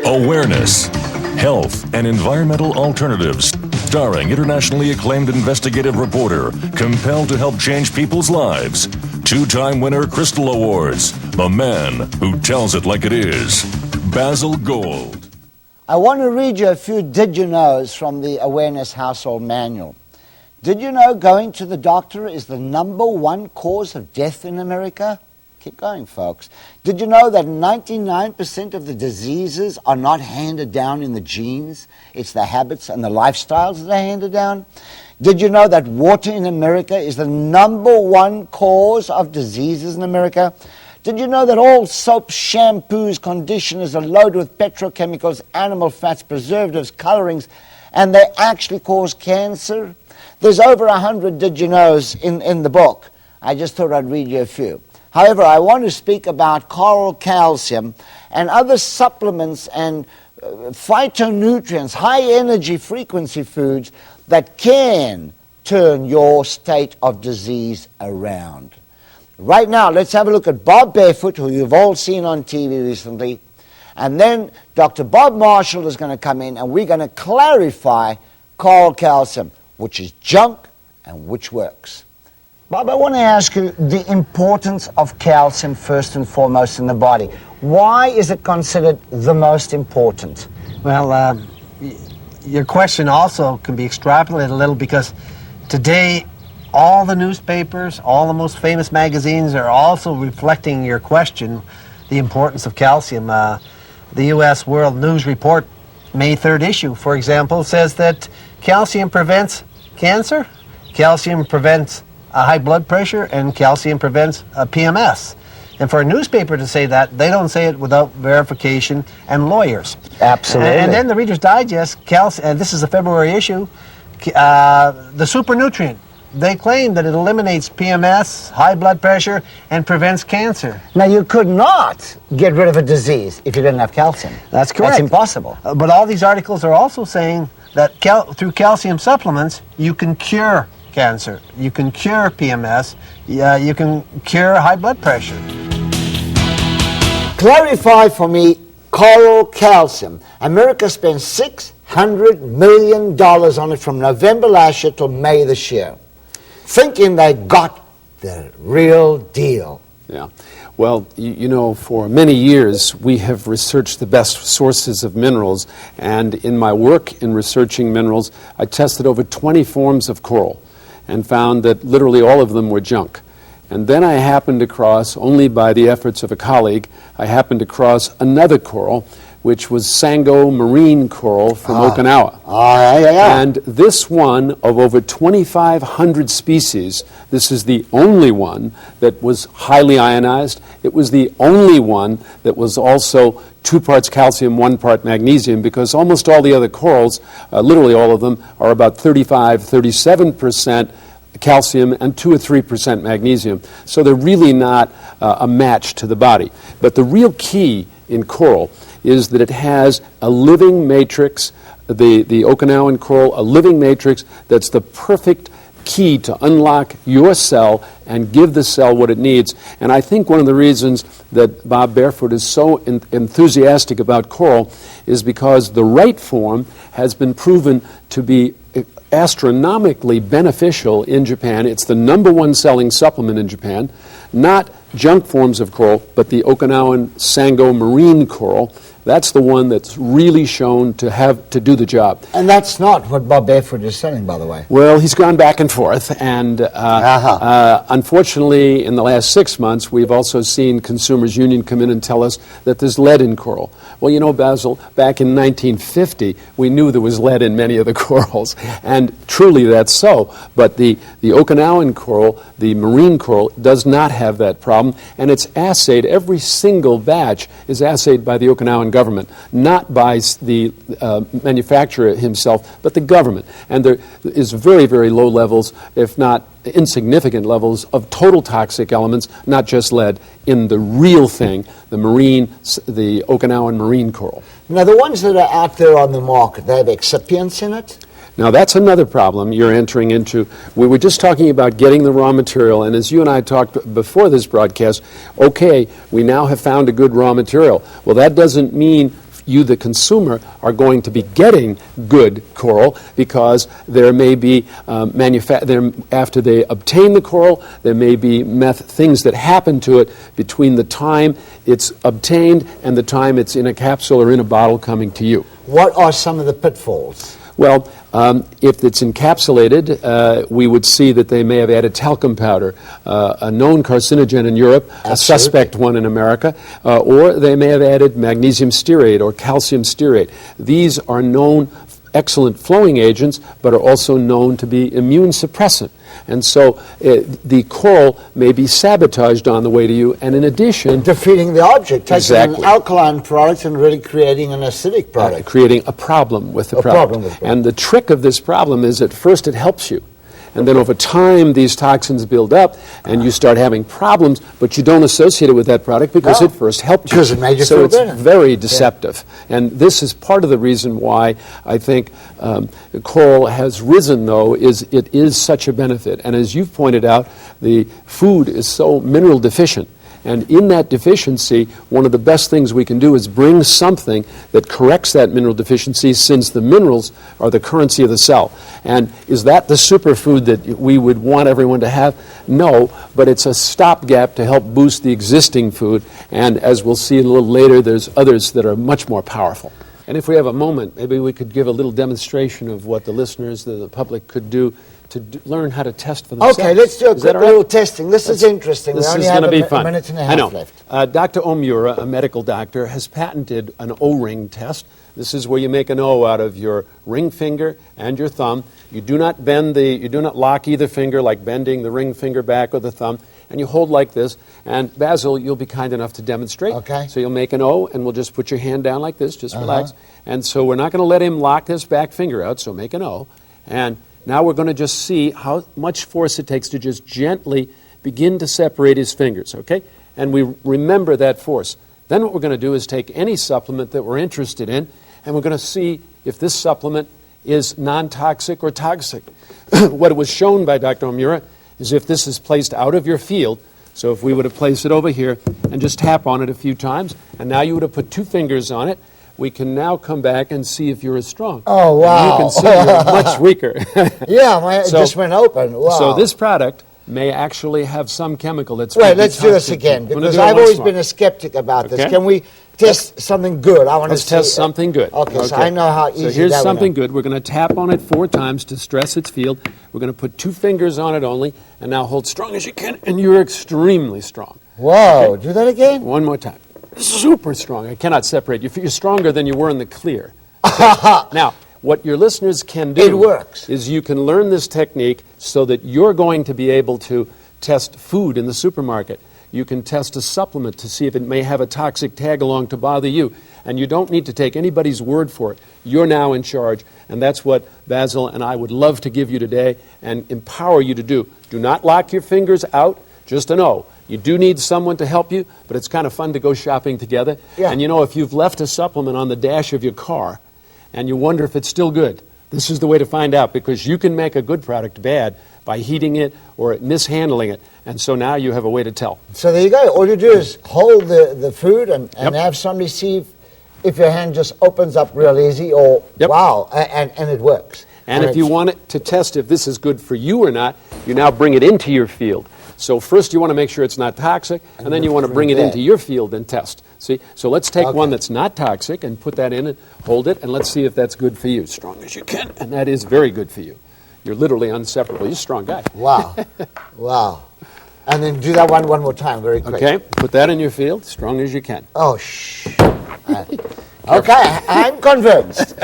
Awareness, Health, and Environmental Alternatives. Starring internationally acclaimed investigative reporter, compelled to help change people's lives. Two-time winner Crystal Awards. The man who tells it like it is. Basil Gold. I want to read you a few did you knows from the Awareness Household Manual. Did you know going to the doctor is the #1 cause of death in America? Keep going, folks. Did you know that 99% of the diseases are not handed down in the genes? It's the habits and the lifestyles that are handed down. Did you know that water in America is the #1 cause of diseases in America? Did you know that all soaps, shampoos, conditioners are loaded with petrochemicals, animal fats, preservatives, colorings, and they actually cause cancer? There's over 100 did you knows in the book. I just thought I'd read you a few. However, I want to speak about coral calcium and other supplements and phytonutrients, high-energy frequency foods that can turn your state of disease around. Right now, let's have a look at Bob Barefoot, who you've all seen on TV recently, and then Dr. Bob Marshall is going to come in, and we're going to clarify coral calcium, which is junk and which works. Bob, I want to ask you the importance of calcium first and foremost in the body. Why is it considered the most important? Well, your question also can be extrapolated a little because today all the newspapers, all the most famous magazines are also reflecting your question, the importance of calcium. The U.S. World News Report, May 3rd issue, for example, says that calcium prevents cancer, calcium prevents high blood pressure, and calcium prevents PMS. And for a newspaper to say that, they don't say it without verification and lawyers. Absolutely. And then the Reader's Digest, and this is a February issue, the super nutrient. They claim that it eliminates PMS, high blood pressure, and prevents cancer. Now, you could not get rid of a disease if you didn't have calcium. That's correct. That's impossible. But all these articles are also saying that through calcium supplements, you can cure cancer, you can cure PMS, you can cure high blood pressure. Clarify for me coral calcium. America spent $600 million on it from November last year till May this year, thinking they got the real deal. Yeah. Well, you know, for many years we have researched the best sources of minerals, and in my work in researching minerals, I tested over 20 forms of coral and found that literally all of them were junk. And then I happened across, only by the efforts of a colleague, I happened across another coral, which was Sango marine coral from Okinawa. And this one, of over 2,500 species, this is the only one that was highly ionized. It was the only one that was also 2 parts calcium, 1 part magnesium, because almost all the other corals, literally all of them, are about 35, 37% calcium and 2 or 3% magnesium. So they're really not a match to the body. But the real key in coral is that it has a living matrix, the Okinawan coral, a living matrix that's the perfect key to unlock your cell and give the cell what it needs. And I think one of the reasons that Bob Barefoot is so enthusiastic about coral is because the right form has been proven to be astronomically beneficial in Japan. It's the #1 selling supplement in Japan, not junk forms of coral, but the Okinawan Sango marine coral. That's the one that's really shown to do the job. And that's not what Bob Barefoot is selling, by the way. Well, he's gone back and forth, and unfortunately, in the last 6 months, we've also seen Consumers Union come in and tell us that there's lead in coral. Well, you know, Basil, back in 1950, we knew there was lead in many of the corals, and truly that's so. But the Okinawan coral, the marine coral, does not have that problem, and it's assayed. Every single batch is assayed by the Okinawan government, not by the manufacturer himself, but the government. And there is very, very low levels, if not insignificant levels, of total toxic elements, not just lead, in the real thing, the Okinawan marine coral. Now, the ones that are out there on the market, they have excipients in it? Now, that's another problem you're entering into. We were just talking about getting the raw material, and as you and I talked before this broadcast, okay, we now have found a good raw material. Well, that doesn't mean you, the consumer, are going to be getting good coral because there may be after they obtain the coral, there may be things that happen to it between the time it's obtained and the time it's in a capsule or in a bottle coming to you. What are some of the pitfalls? Well, if it's encapsulated, we would see that they may have added talcum powder, a known carcinogen in Europe, Absolutely. a suspect one in America, or they may have added magnesium stearate or calcium stearate. These are known excellent flowing agents, but are also known to be immune suppressant. And so the coral may be sabotaged on the way to you, and in addition... defeating the object, taking Exactly. an alkaline product and really creating an acidic product. Creating a problem with the product. And the trick of this problem is at first it helps you. And then over time, these toxins build up, and you start having problems, but you don't associate it with that product because it first helped you. Because it made you so feel it's better. very deceptive. Yeah. And this is part of the reason why I think coral has risen, though, is it is such a benefit. And as you've pointed out, the food is so mineral deficient. And in that deficiency, one of the best things we can do is bring something that corrects that mineral deficiency, since the minerals are the currency of the cell. And is that the superfood that we would want everyone to have? No, but it's a stopgap to help boost the existing food. And as we'll see a little later, there's others that are much more powerful. And if we have a moment, maybe we could give a little demonstration of what the listeners, the public, could do to learn how to test for themselves. Okay, let's do a quick little testing. This is interesting. This we only is have going to be fun. a minute and a half left. Dr. Omura, a medical doctor, has patented an O-ring test. This is where you make an O out of your ring finger and your thumb. You do not you do not lock either finger, like bending the ring finger back or the thumb, and you hold like this. And Basil, you'll be kind enough to demonstrate. Okay. So you'll make an O, and we'll just put your hand down like this. Just relax. And so we're not going to let him lock this back finger out. So make an O, and now we're going to just see how much force it takes to just gently begin to separate his fingers, okay? And we remember that force. Then what we're going to do is take any supplement that we're interested in, and we're going to see if this supplement is non-toxic or toxic. What was shown by Dr. Omura is if this is placed out of your field, so if we would have placed it over here and just tap on it a few times, and now you would have put 2 fingers on it, we can now come back and see if you're as strong. Oh, wow. And you can see you're much weaker. Yeah, it just went open. Wow. So this product may actually have some chemical that's... Wait, let's do this again, because I've always been a skeptic about this. Can we test something good? Let's test something good. Okay, so I know how easy that So here's something good. We're going to tap on it 4 times to stress its field. We're going to put 2 fingers on it only, and now hold strong as you can, and you're extremely strong. Whoa, do that again? One more time. Super strong. I cannot separate you. You're stronger than you were in the clear. Okay. Now, what your listeners can do is you can learn this technique so that you're going to be able to test food in the supermarket. You can test a supplement to see if it may have a toxic tag along to bother you. And you don't need to take anybody's word for it. You're now in charge. And that's what Basil and I would love to give you today and empower you to do. Do not lock your fingers out. Just a no. You do need someone to help you, but it's kind of fun to go shopping together. Yeah. And you know, if you've left a supplement on the dash of your car and you wonder if it's still good, this is the way to find out, because you can make a good product bad by heating it or mishandling it. And so now you have a way to tell. So there you go. All you do is hold the food and have somebody see if your hand just opens up real easy or wow, and it works. And if you want it to test if this is good for you or not, you now bring it into your field. So first you want to make sure it's not toxic, and then you want to bring it into your field and test. See? So let's take one that's not toxic and put that in and hold it, and let's see if that's good for you. Strong as you can, and that is very good for you. You're literally inseparable. You're a strong guy. Wow. Wow. And then do that one more time, very quick. Okay, put that in your field, strong as you can. Oh, shh. Okay, I'm convinced.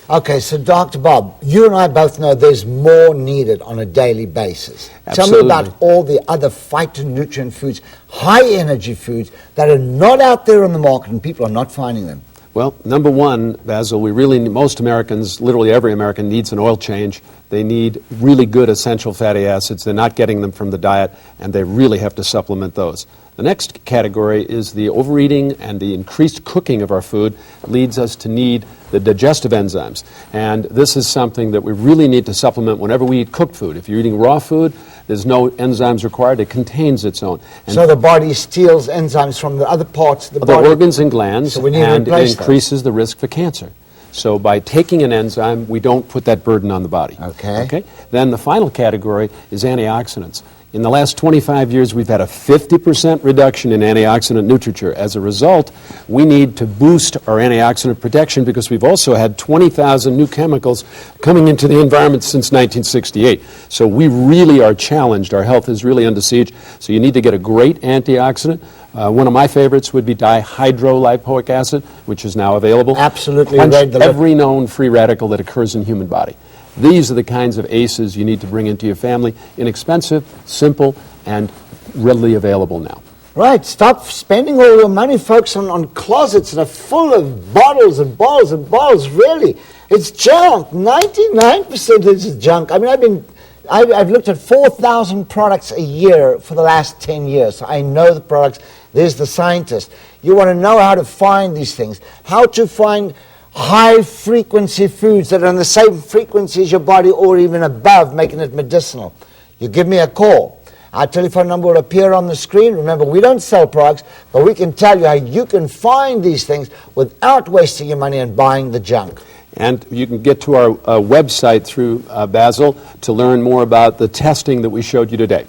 Okay, so Dr. Bob, you and I both know there's more needed on a daily basis. Absolutely. Tell me about all the other phytonutrient foods, high energy foods that are not out there on the market and people are not finding them. Well, number one, Basil, most Americans, literally every American, needs an oil change. They need really good essential fatty acids. They're not getting them from the diet, and they really have to supplement those. The next category is the overeating and the increased cooking of our food leads us to need the digestive enzymes. And this is something that we really need to supplement whenever we eat cooked food. If you're eating raw food, There's no enzymes required. It contains its own. And So the body steals enzymes from the other parts of the the body. organs and glands, So we need to and it replace those. increases the risk for cancer. So by taking an enzyme, we don't put that burden on the body. Okay. Then the final category is antioxidants. In the last 25 years, we've had a 50% reduction in antioxidant literature. As a result, we need to boost our antioxidant protection because we've also had 20,000 new chemicals coming into the environment since 1968. So we really are challenged. Our health is really under siege. So you need to get a great antioxidant. One of my favorites would be dihydrolipoic acid, which is now available. Absolutely. Punch Read the every known free radical that occurs in the human body. These are the kinds of ACEs you need to bring into your family. Inexpensive, simple, and readily available now. Right, stop spending all your money, folks, on closets that are full of bottles and bottles and bottles. Really, it's junk. 99% is junk. I mean, I've looked at 4,000 products a year for the last 10 years. So I know the products. There's the scientist. You want to know how to find these things, how to find high-frequency foods that are on the same frequency as your body or even above, making it medicinal. You give me a call. Our telephone number will appear on the screen. Remember, we don't sell products, but we can tell you how you can find these things without wasting your money and buying the junk. And you can get to our website through Basil to learn more about the testing that we showed you today.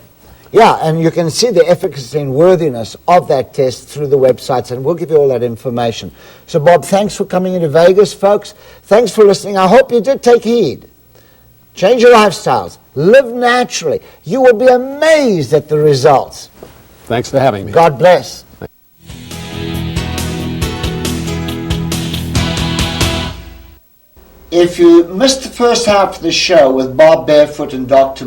Yeah, and you can see the efficacy and worthiness of that test through the websites, and we'll give you all that information. So, Bob, thanks for coming into Vegas, folks. Thanks for listening. I hope you did take heed. Change your lifestyles. Live naturally. You will be amazed at the results. Thanks for having me. God bless. If you missed the first half of the show with Bob Barefoot and Dr.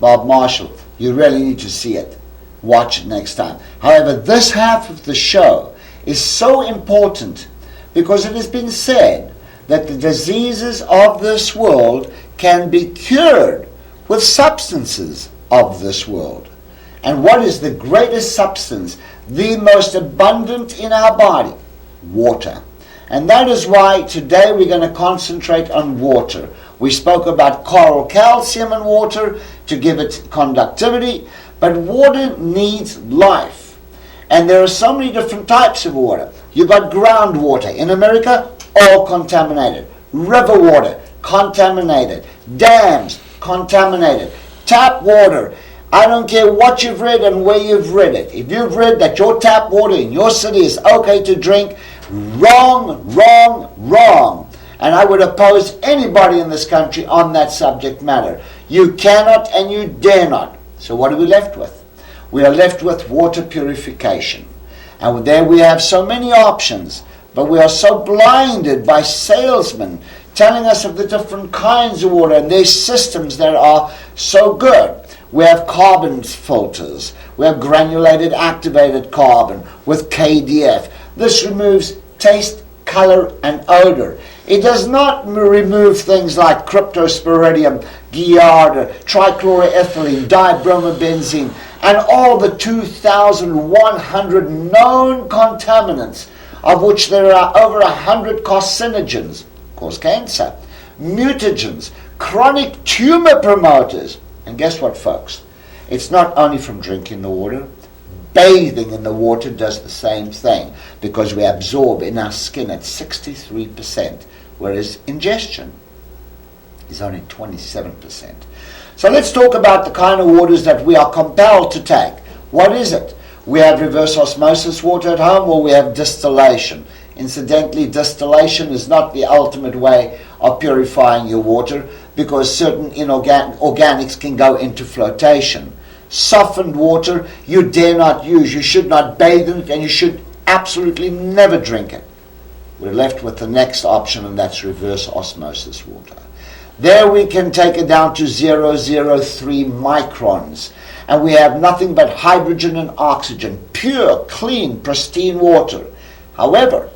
Bob Marshall, you really need to see it. Watch it next time. However, this half of the show is so important because it has been said that the diseases of this world can be cured with substances of this world. And what is the greatest substance, the most abundant in our body? Water. And that is why today we're going to concentrate on water. We spoke about coral calcium in water to give it conductivity, but water needs life. And there are so many different types of water. You've got groundwater. In America, all contaminated. River water, contaminated. Dams, contaminated. Tap water. I don't care what you've read and where you've read it. If you've read that your tap water in your city is okay to drink, wrong, wrong, wrong. And I would oppose anybody in this country on that subject matter. You cannot and you dare not. So what are we left with? We are left with water purification. And there we have so many options, but we are so blinded by salesmen telling us of the different kinds of water and their systems that are so good. We have carbon filters. We have granulated activated carbon with KDF. This removes taste, color, and odor. It does not remove things like cryptosporidium, giardia, trichloroethylene, dibromobenzene, and all the 2,100 known contaminants, of which there are over 100 carcinogens, cause cancer, mutagens, chronic tumor promoters. And guess what, folks? It's not only from drinking the water. Bathing in the water does the same thing because we absorb in our skin at 63%, whereas ingestion is only 27%. So let's talk about the kind of waters that we are compelled to take. What is it? We have reverse osmosis water at home, or we have distillation. Incidentally, distillation is not the ultimate way of purifying your water because certain organics can go into flotation. Softened water you dare not use. You should not bathe in it, and you should absolutely never drink it. We're left with the next option, and that's reverse osmosis water. There we can take it down to 0.003 microns, and we have nothing but hydrogen and oxygen, pure, clean, pristine water. However,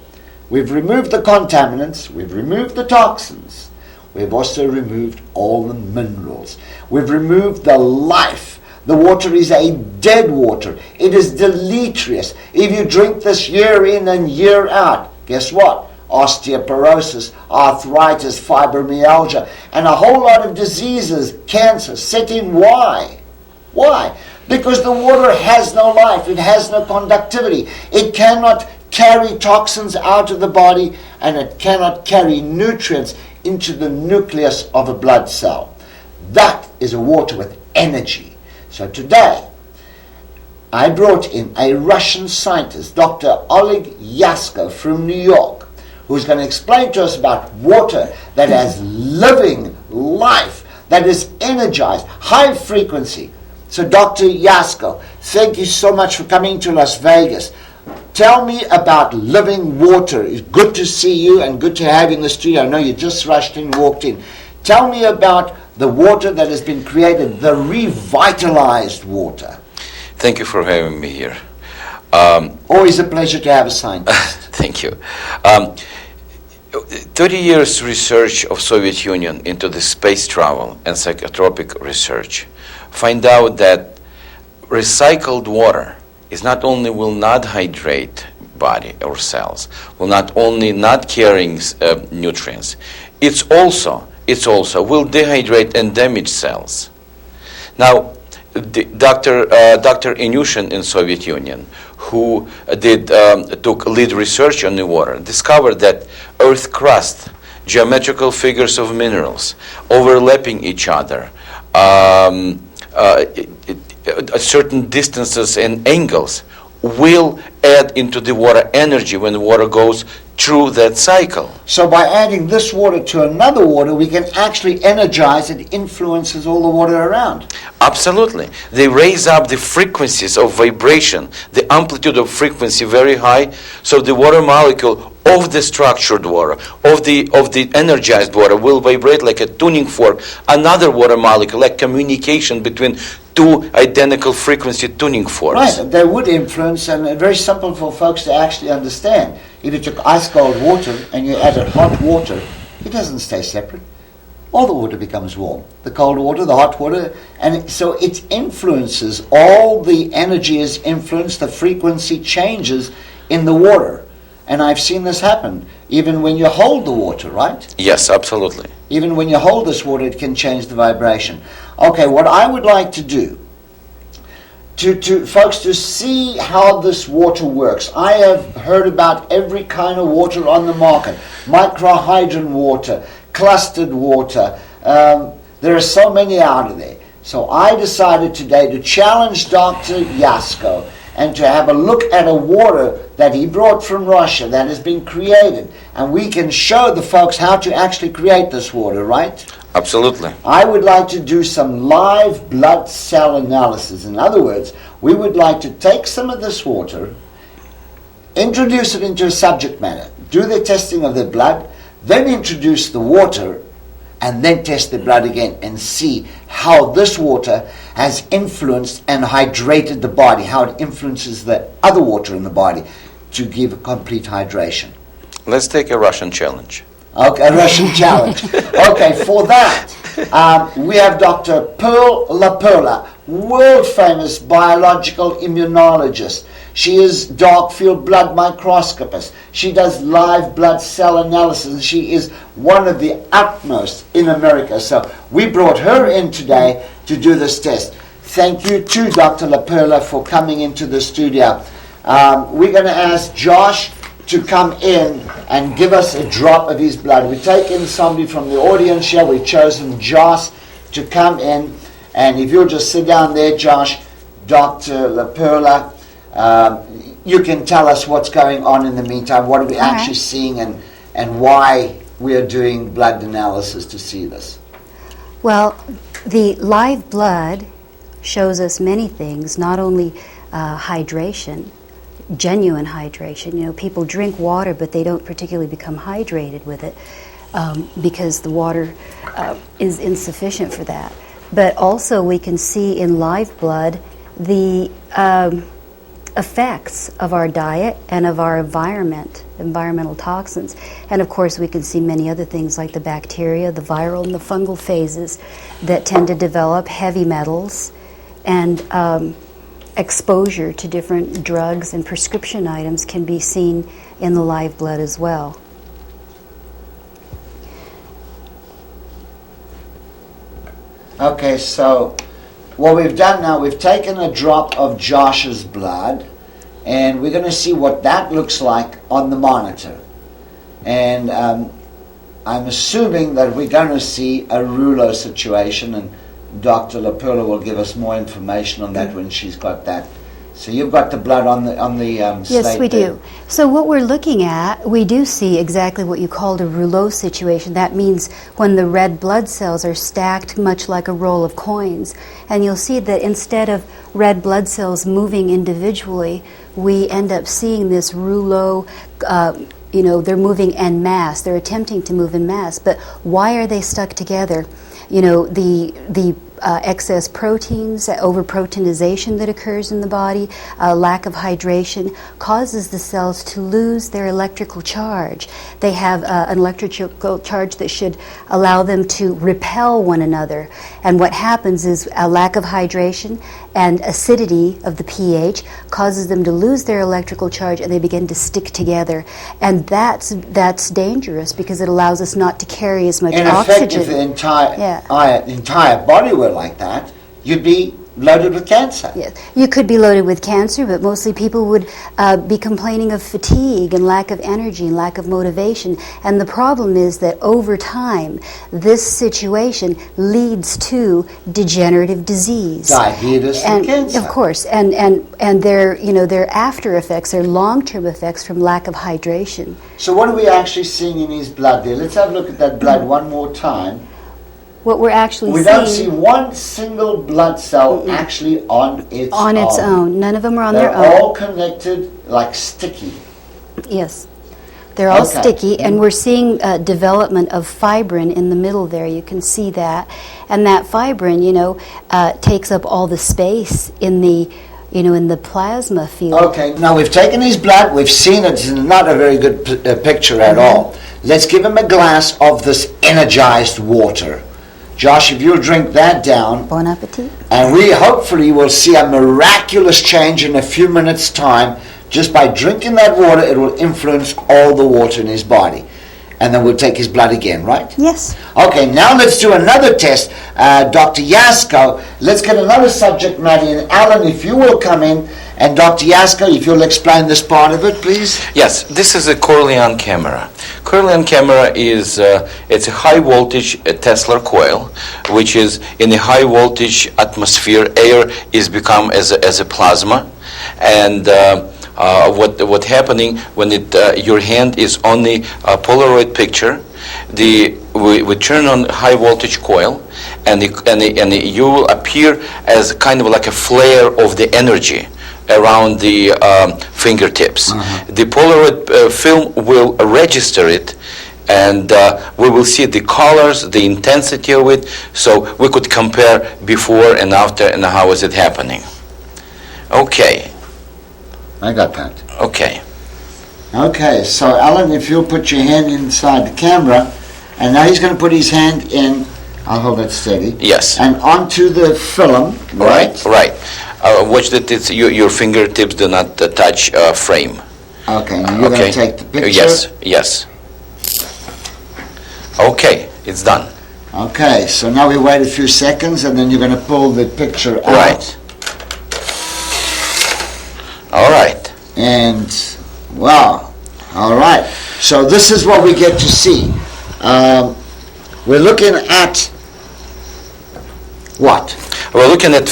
we've removed the contaminants, we've removed the toxins, we've also removed all the minerals, we've removed the life. The water is a dead water. It is deleterious. If you drink this year in and year out, guess what? osteoporosis, arthritis, fibromyalgia, and a whole lot of diseases, cancer, set in. Why? Why? Because the water has no life, it has no conductivity, it cannot carry toxins out of the body, and it cannot carry nutrients into the nucleus of a blood cell. That is a water with energy. So today, I brought in a Russian scientist, Dr. Oleg Yasko from New York, who's going to explain to us about water that has living life, that is energized, high frequency. So Dr. Yasko, thank you so much for coming to Las Vegas. Tell me about living water. It's good to see you and good to have you in the studio. I know you just rushed in, walked in. Tell me about the water that has been created, the revitalized water. Thank you for having me here. Always a pleasure to have a scientist. Thank you. 30 years research of Soviet Union into the space travel and psychotropic research find out that recycled water is not only will not hydrate body or cells, will not only not carrying nutrients, it's also will dehydrate and damage cells. Now, Dr. Inyushin in Soviet Union, who took lead research on the water, discovered that Earth crust, geometrical figures of minerals overlapping each other, certain distances and angles will add into the water energy when the water goes through that cycle. So by adding this water to another water, we can actually energize it, influences all the water around. Absolutely. They raise up the frequencies of vibration, the amplitude of frequency very high, so the water molecule of the structured water, of the energized water will vibrate like a tuning fork, another water molecule, like communication between two identical frequency tuning forks. Right, they would influence, and very simple for folks to actually understand. If you took ice cold water and you added hot water, it doesn't stay separate. All the water becomes warm. The cold water, the hot water, and so it influences, all the energy is influenced, the frequency changes in the water. And I've seen this happen, even when you hold the water, right? Yes, absolutely. Even when you hold this water, it can change the vibration. Okay, what I would like to do, to folks to see how this water works. I have heard about every kind of water on the market. Microhydran water, clustered water. There are so many out of there. So I decided today to challenge Dr. Yasko and to have a look at a water that he brought from Russia that has been created. And we can show the folks how to actually create this water, right? Absolutely. I would like to do some live blood cell analysis. In other words, we would like to take some of this water, introduce it into a subject matter, do the testing of their blood, then introduce the water, and then test the blood again and see how this water has influenced and hydrated the body, how it influences the other water in the body to give a complete hydration. Let's take a Russian challenge. Okay, a Russian challenge. Okay, for that, we have Dr. Pearl LaPerla, world-famous biological immunologist. She is dark field blood microscopist. She does live blood cell analysis, and she is one of the utmost in America. So we brought her in today to do this test. Thank you to Dr. LaPerla for coming into the studio. We're going to ask Josh to come in and give us a drop of his blood. We've taken somebody from the audience here. We've chosen Josh to come in. And if you'll just sit down there, Josh, Dr. LaPerla, you can tell us what's going on in the meantime. What are we actually seeing and why we are doing blood analysis to see this? Well, the live blood shows us many things, not only hydration, genuine hydration. You know, people drink water, but they don't particularly become hydrated with it because the water is insufficient for that. But also we can see in live blood the effects of our diet and of our environment, environmental toxins. And of course we can see many other things like the bacteria, the viral and the fungal phases that tend to develop heavy metals and exposure to different drugs and prescription items can be seen in the live blood as well. Okay, so what we've done now, we've taken a drop of Josh's blood, and we're going to see what that looks like on the monitor. And I'm assuming that we're going to see a rouleau situation, and Dr. LaPerla will give us more information on that when she's got that. So you've got the blood on the Yes, slate we there. do. So what we're looking at, we do see exactly what you called a rouleau situation. That means when the red blood cells are stacked much like a roll of coins. And you'll see that instead of red blood cells moving individually, we end up seeing this rouleau, they're moving en masse. They're attempting to move en masse. But why are they stuck together? The excess proteins, overproteinization that occurs in the body, lack of hydration, causes the cells to lose their electrical charge. They have an electrical charge that should allow them to repel one another. And what happens is a lack of hydration and acidity of the pH causes them to lose their electrical charge, and they begin to stick together. And that's dangerous because it allows us not to carry as much In oxygen. effect, if the entire body were like that, you'd be loaded with cancer. Yes. You could be loaded with cancer, but mostly people would be complaining of fatigue and lack of energy and lack of motivation. And the problem is that over time, this situation leads to degenerative disease. Diabetes and cancer. Of course, and their after effects, their long-term effects from lack of hydration. So what are we actually seeing in his blood there? Let's have a look at that blood one more time. What we're actually We seeing... don't see one single blood cell actually on its own. On its own. None of them are on They're their own. all connected like sticky. Yes. They're all Okay. sticky, and we're seeing development of fibrin in the middle there. You can see that. And that fibrin, takes up all the space in the plasma field. Okay, now we've taken his blood, we've seen it. It's not a very good picture at all. Let's give him a glass of this energized water. Josh, if you'll drink that down, Bon appetit. and we hopefully will see a miraculous change in a few minutes' time. Just by drinking that water, it will influence all the water in his body. And then we'll take his blood again, right? Yes. Okay, now let's do another test. Dr. Yasko, let's get another subject matter in. Alan, if you will come in, and Dr. Yasko, if you'll explain this part of it, please. Yes, this is a Corleone camera. Corleone camera is it's a high voltage Tesla coil, which is in a high voltage atmosphere. Air is become as a plasma, and what happening when your hand is on the Polaroid picture, we turn on high voltage coil, and you will appear as kind of like a flare of the energy around the fingertips. The Polaroid film will register it, and we will see the colors, the intensity of it, so we could compare before and after and how is it happening. Okay. I got that. Okay. Okay, so Alan, if you'll put your hand inside the camera, and now he's going to put his hand in, I'll hold it steady. Yes. And onto the film, right? Right. Watch that your fingertips do not touch frame. Okay, now you're going to take the picture. Yes. Okay, it's done. Okay, so now we wait a few seconds, and then you're going to pull the picture out. Right. All right. And, wow, all right. So this is what we get to see. We're looking at what? We're looking at at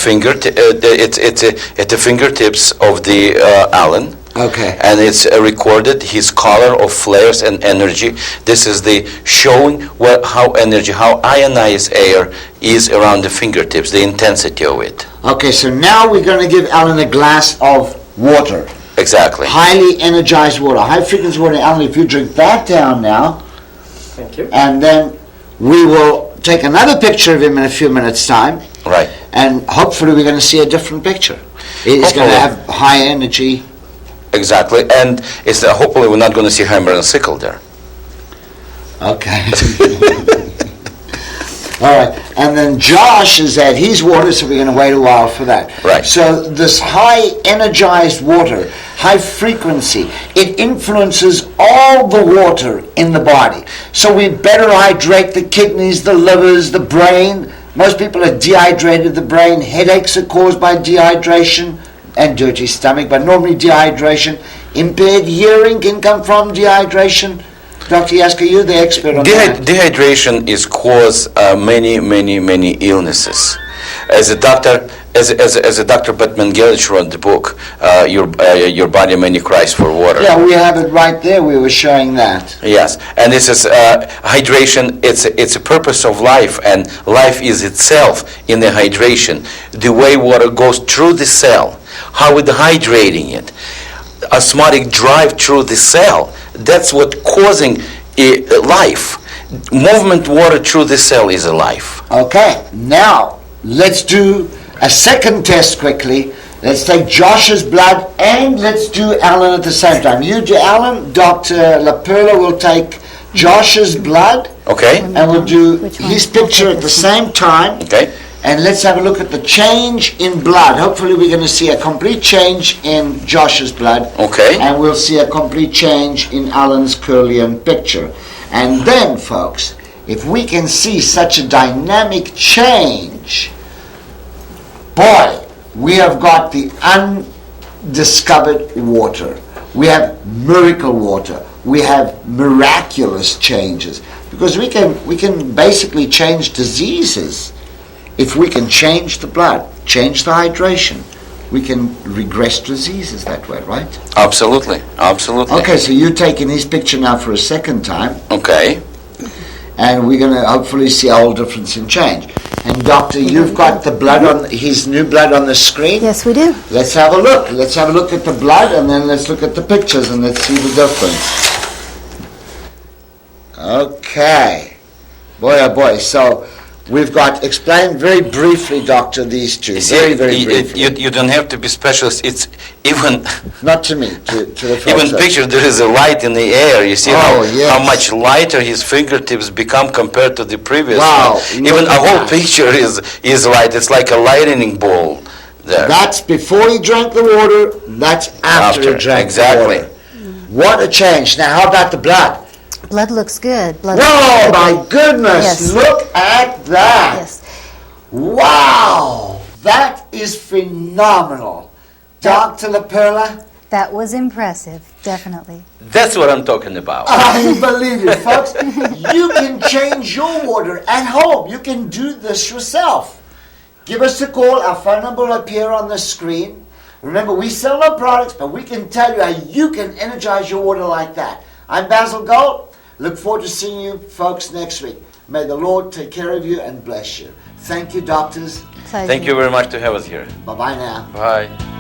the fingertips of the Alan. Okay. And it's recorded his color of flares and energy. This is the showing how ionized air is around the fingertips, the intensity of it. Okay, so now we're going to give Alan a glass of water. Exactly. Highly energized water, high frequency water. Alan, if you drink that down now. Thank you. And then we will take another picture of him in a few minutes' time. Right. And hopefully we're going to see a different picture. He's going to have high energy. Exactly. And it's hopefully we're not going to see hammer and sickle there. Okay. All right. And then Josh is at his water, so we're going to wait a while for that. Right. So this high energized water, high frequency, it influences all the water in the body. So we better hydrate the kidneys, the livers, the brain, Most people are dehydrated, the brain. Headaches are caused by dehydration and dirty stomach, but normally dehydration. Impaired hearing can come from dehydration. Dr. Yasker, you're the expert on that. Dehydration is cause many illnesses. As a doctor, as a Dr. Bettman Gelich wrote the book, Your Body Many Cries for Water. Yeah, we have it right there. We were showing that. Yes, and this is hydration. It's a purpose of life, and life is itself in the hydration. The way water goes through the cell, how it hydrating it, osmotic drive through the cell. That's what causing life. Movement water through the cell is a life. Okay, now let's do a second test quickly. Let's take Josh's blood and let's do Alan at the same time. You do Alan, Dr. LaPerla will take Josh's blood. Okay. And we'll do Which one? his picture at the same time. Okay. And let's have a look at the change in blood. Hopefully we're going to see a complete change in Josh's blood. Okay. And we'll see a complete change in Alan's Curlian picture. And then, folks, if we can see such a dynamic change, boy, we have got the undiscovered water. We have miracle water. We have miraculous changes. Because we can basically change diseases. If we can change the blood, change the hydration, we can regress diseases that way, right? Absolutely. Okay, so you're taking his picture now for a second time, Okay. and we're going to hopefully see a whole difference in change. And doctor, you've got the blood on his new blood on the screen. Yes, we do. Let's have a look. Let's have a look at the blood, and then let's look at the pictures, and let's see the difference. Okay. Boy, oh boy. So we've got, explain very briefly, doctor, these two. You see, Very briefly. you don't have to be specialist. It's even Not to me, to the folks. even picture. There is a light in the air. You see Oh, yes. how much lighter his fingertips become compared to the previous Wow, one. look Even a at whole that. picture is light. It's like a lightning ball there. That's before he drank the water. That's after he drank exactly. the water. What a change. Now, how about the blood? Blood looks good. Blood Whoa, looks my good. goodness. Yes. Look at that. Yes. Wow. That is phenomenal. Dr. LaPerla, That was impressive, definitely. That's what I'm talking about. I believe you, folks. You can change your water at home. You can do this yourself. Give us a call. Our phone number will appear on the screen. Remember, we sell no products, but we can tell you how you can energize your water like that. I'm Basil Gold. Look forward to seeing you folks next week. May the Lord take care of you and bless you. Thank you, doctors. Thank you very much to have us here. Bye-bye now. Bye.